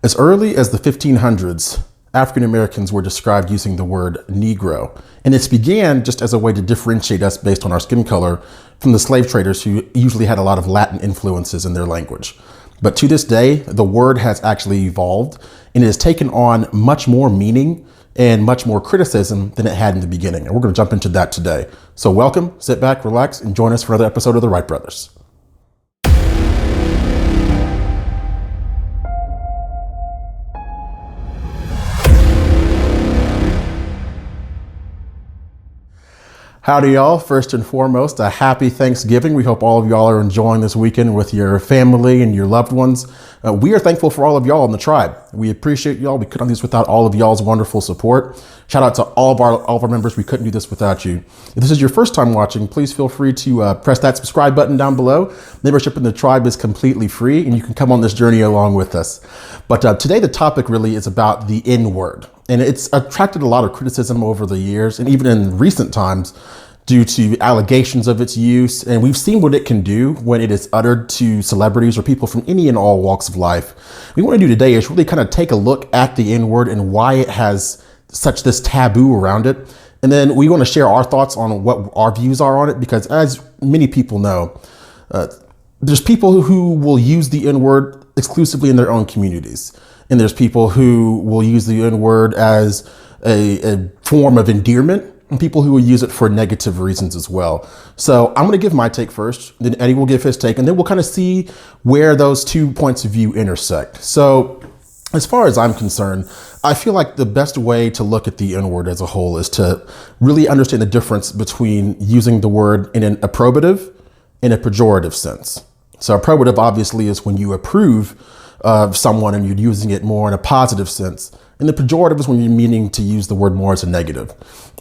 As early as the 1500s, African Americans were described using the word Negro, and this began just as a way to differentiate us based on our skin color from the slave traders who usually had a lot of Latin influences in their language. But to this day, the word has actually evolved and it has taken on much more meaning and much more criticism than it had in the beginning. And we're going to jump into that today. So welcome, sit back, relax, and join us for another episode of The Wright Brothers. Howdy, y'all. First and foremost, a happy Thanksgiving. We hope all of y'all are enjoying this weekend with your family and your loved ones. We are thankful for all of y'all in the tribe. We appreciate y'all. We couldn't do this without all of y'all's wonderful support. Shout out to all of our members. We couldn't do this without you. If this is your first time watching, please feel free to press that subscribe button down below. Membership in the tribe is completely free, and you can come on this journey along with us. But today, the topic really is about the N-word. And it's attracted a lot of criticism over the years and even in recent times due to allegations of its use. And we've seen what it can do when it is uttered to celebrities or people from any and all walks of life. What we want to do today is really kind of take a look at the N-word and why it has such this taboo around it. And then we want to share our thoughts on what our views are on it, because as many people know, there's people who will use the N-word exclusively in their own communities. And there's people who will use the N-word as a form of endearment, and people who will use it for negative reasons as well. So I'm going to give my take first, then Eddie will give his take, and then we'll kind of see where those two points of view intersect. So as far as I'm concerned, I feel like the best way to look at the N-word as a whole is to really understand the difference between using the word in a probative and a pejorative sense. So a probative obviously is when you approve of someone and you're using it more in a positive sense. And the pejorative is when you're meaning to use the word more as a negative.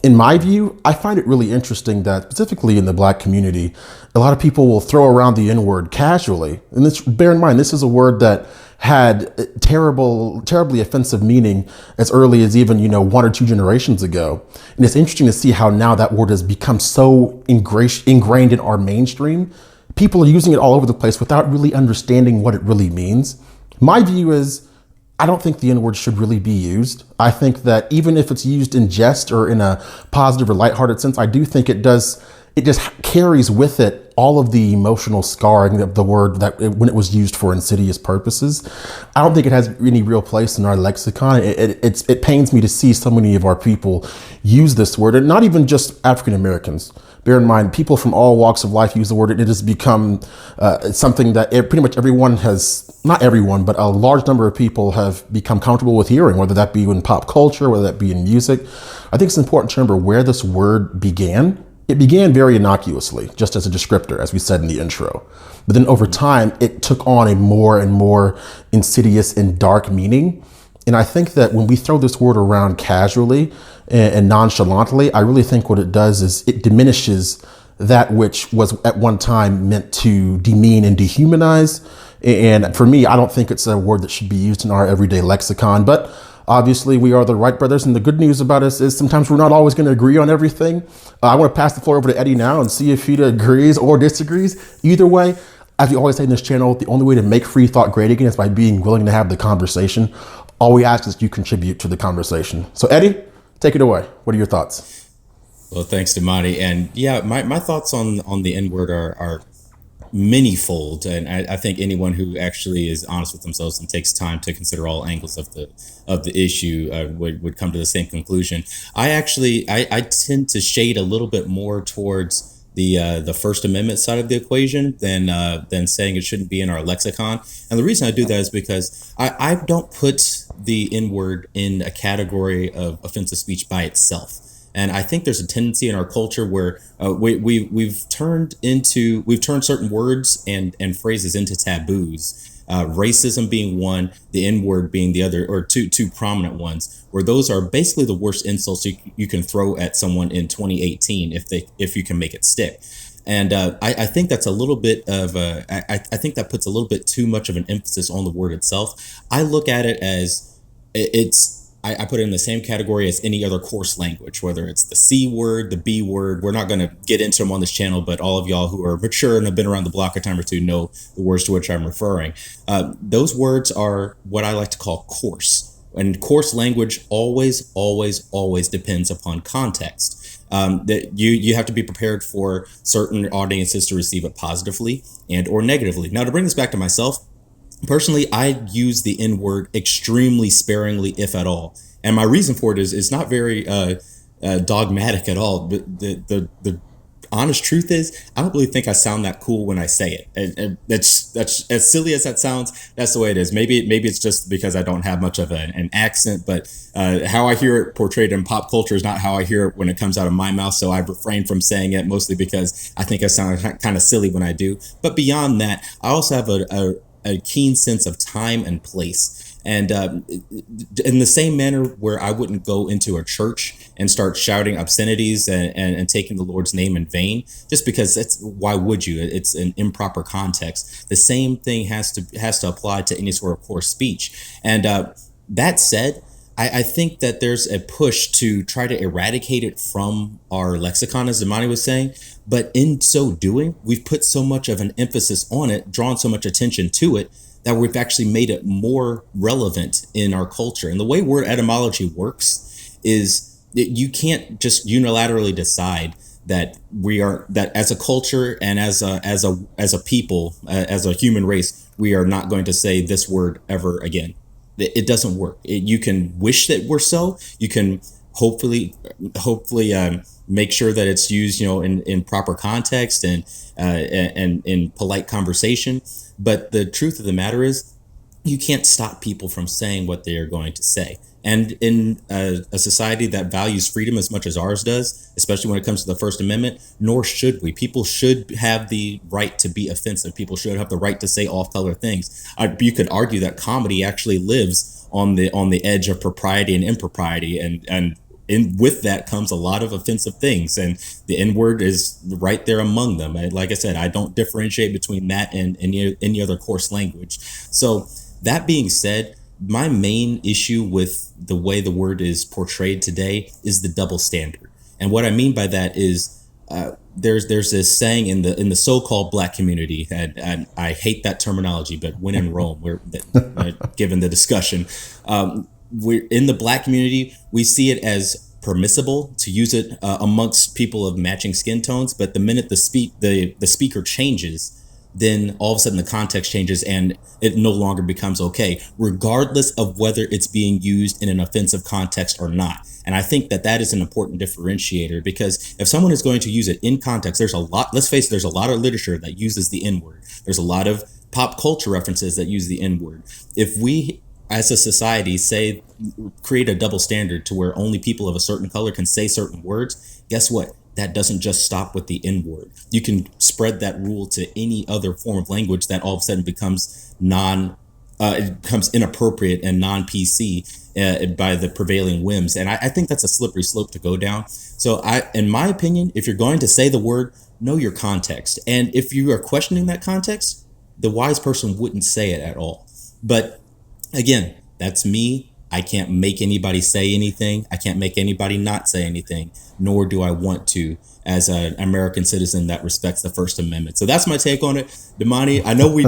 In my view, I find it really interesting that specifically in the Black community, a lot of people will throw around the N-word casually. And this, bear in mind, this is a word that had terribly offensive meaning as early as even, one or two generations ago. And it's interesting to see how now that word has become so ingrained in our mainstream. People are using it all over the place without really understanding what it really means. My view is, I don't think the N-word should really be used. I think that even if it's used in jest or in a positive or lighthearted sense, I do think it just carries with it all of the emotional scarring of the word when it was used for insidious purposes. I don't think it has any real place in our lexicon. It pains me to see so many of our people use this word, and not even just African Americans. Bear in mind, people from all walks of life use the word. It has become something that pretty much everyone has, not everyone, but a large number of people have become comfortable with hearing, whether that be in pop culture, whether that be in music. I think it's important to remember where this word began. It began very innocuously, just as a descriptor, as we said in the intro. But then over time, it took on a more and more insidious and dark meaning. And I think that when we throw this word around casually and nonchalantly, I really think what it does is it diminishes that which was at one time meant to demean and dehumanize. And for me, I don't think it's a word that should be used in our everyday lexicon. But obviously, we are the Wright brothers. And the good news about us is sometimes we're not always going to agree on everything. I want to pass the floor over to Eddie now and see if he agrees or disagrees. Either way, as we always say in this channel, the only way to make free thought great again is by being willing to have the conversation. All we ask is you contribute to the conversation. So Eddie, take it away. What are your thoughts? Well, thanks, Damani. And yeah, my thoughts on the N-word are manyfold. And I think anyone who actually is honest with themselves and takes time to consider all angles of the issue would come to the same conclusion. I tend to shade a little bit more towards the First Amendment side of the equation than saying it shouldn't be in our lexicon. And the reason I do that is because I don't put the N-word in a category of offensive speech by itself. And I think there's a tendency in our culture where we've turned certain words and phrases into taboos. Racism being one, the N-word being the other, or two prominent ones, where those are basically the worst insults you can throw at someone in 2018 if you can make it stick. And I think that's a little bit of I think that puts a little bit too much of an emphasis on the word itself. I look at it as it's I put it in the same category as any other coarse language, whether it's the C word, the B word. We're not going to get into them on this channel, but all of y'all who are mature and have been around the block a time or two know the words to which I'm referring. Those words are what I like to call coarse. And coarse language always, always, always depends upon context. That you have to be prepared for certain audiences to receive it positively and or negatively. Now, to bring this back to myself, personally, I use the N word extremely sparingly, if at all. And my reason for it is not very dogmatic at all. But the honest truth is, I don't really think I sound that cool when I say it. And that's as silly as that sounds. That's the way it is. Maybe it's just because I don't have much of an accent, but how I hear it portrayed in pop culture is not how I hear it when it comes out of my mouth. So I refrain from saying it, mostly because I think I sound kind of silly when I do. But beyond that, I also have a keen sense of time and place. And in the same manner where I wouldn't go into a church and start shouting obscenities and taking the Lord's name in vain, just because why would you? It's an improper context. The same thing has to apply to any sort of coarse speech. And that said, I think that there's a push to try to eradicate it from our lexicon, as Imani was saying. But in so doing, we've put so much of an emphasis on it, drawn so much attention to it, that we've actually made it more relevant in our culture. And the way word etymology works is that you can't just unilaterally decide that that as a culture and as a people, as a human race, we are not going to say this word ever again. It doesn't work. You can wish that we're so. You can hopefully make sure that it's used, in proper context and in polite conversation. But the truth of the matter is, you can't stop people from saying what they are going to say. And in a society that values freedom as much as ours does, especially when it comes to the First Amendment, nor should we. People should have the right to be offensive. People should have the right to say off-color things. You could argue that comedy actually lives on the edge of propriety and impropriety, and with that comes a lot of offensive things, and the N-word is right there among them. Like I said, I don't differentiate between that and any other coarse language. So that being said, my main issue with the way the word is portrayed today is the double standard. And what I mean by that is there's this saying in the so-called black community, and I hate that terminology, but when in Rome, given the discussion, we're in the black community, we see it as permissible to use it amongst people of matching skin tones. But the minute the speaker changes, then all of a sudden the context changes and it no longer becomes okay, regardless of whether it's being used in an offensive context or not. And I think that is an important differentiator, because if someone is going to use it in context, let's face it, there's a lot of literature that uses the N-word. There's a lot of pop culture references that use the N-word. If we as a society create a double standard to where only people of a certain color can say certain words, guess what? That doesn't just stop with the N-word. You can spread that rule to any other form of language that all of a sudden becomes inappropriate and non-PC by the prevailing whims. And I think that's a slippery slope to go down. So in my opinion, if you're going to say the word, know your context. And if you are questioning that context, the wise person wouldn't say it at all. But again, that's me. I can't make anybody say anything. I can't make anybody not say anything, nor do I want to as an American citizen that respects the First Amendment. So that's my take on it. Damani, I know we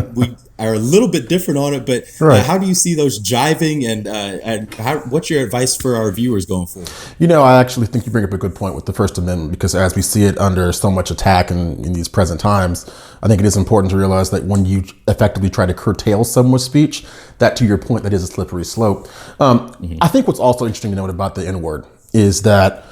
are a little bit different on it, but right. How do you see those jiving, and what's your advice for our viewers going forward? I actually think you bring up a good point with the First Amendment, because as we see it under so much attack in these present times, I think it is important to realize that when you effectively try to curtail someone's speech, that, to your point, that is a slippery slope. I think what's also interesting to note about the N-word is that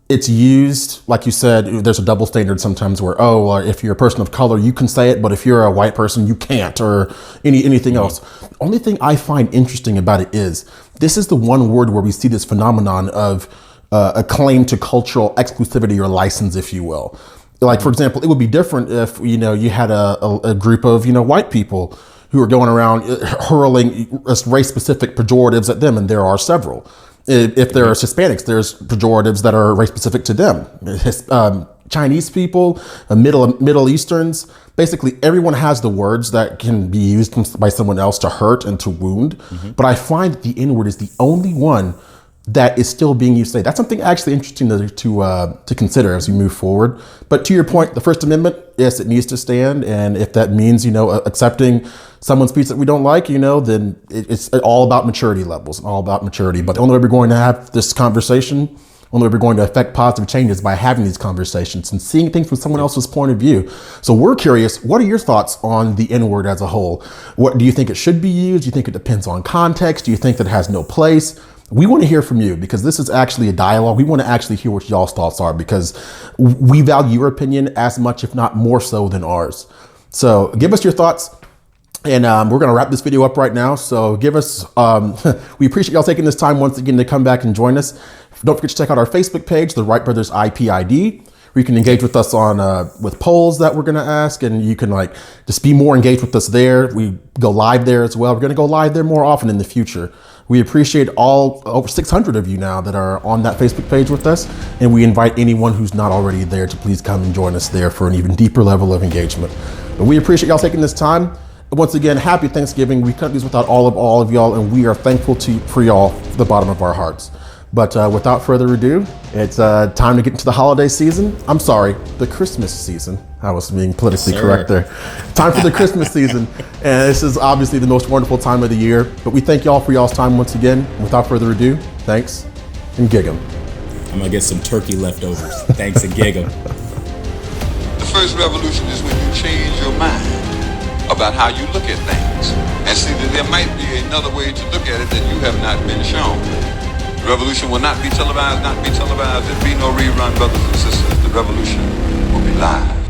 it's used, like you said, there's a double standard sometimes where, if you're a person of color, you can say it, but if you're a white person, you can't, or anything else. The only thing I find interesting about it is this is the one word where we see this phenomenon of a claim to cultural exclusivity or license, if you will. Like, for example, it would be different if, you had a group of, white people who are going around hurling race-specific pejoratives at them, and there are several. If there are Hispanics, there's pejoratives that are race-specific to them. Chinese people, Middle Easterns, basically everyone has the words that can be used by someone else to hurt and to wound. But I find that the N-word is the only one that is still being used today. That's something actually interesting to consider as we move forward. But to your point, the First Amendment, yes, it needs to stand. And if that means, accepting someone's speech that we don't like, then it's all about maturity levels and all about maturity. But the only way we're going to have this conversation, only way we're going to affect positive changes by having these conversations and seeing things from someone else's point of view. So we're curious, what are your thoughts on the N-word as a whole? What do you think it should be used? Do you think it depends on context? Do you think that it has no place? We want to hear from you because this is actually a dialogue. We want to actually hear what y'all's thoughts are because we value your opinion as much, if not more so than ours. So give us your thoughts. And we're going to wrap this video up right now. So give us, we appreciate y'all taking this time once again to come back and join us. Don't forget to check out our Facebook page, The Wright Brothers IPID, where you can engage with us on with polls that we're going to ask. And you can just be more engaged with us there. We go live there as well. We're going to go live there more often in the future. We appreciate all over 600 of you now that are on that Facebook page with us. And we invite anyone who's not already there to please come and join us there for an even deeper level of engagement. But we appreciate y'all taking this time. Once again, happy Thanksgiving. We couldn't do this without all of y'all, and we are thankful for y'all from the bottom of our hearts. But without further ado, it's time to get into the holiday season. I'm sorry, the Christmas season. I was being politically correct there. Time for the Christmas season. And this is obviously the most wonderful time of the year. But we thank y'all for y'all's time once again. Without further ado, thanks and gig 'em. I'm going to get some turkey leftovers. Thanks and gig 'em. The first revolution is when you change your mind about how you look at things and see that there might be another way to look at it that you have not been shown. The revolution will not be televised, there'll be no rerun, brothers and sisters. The revolution will be live.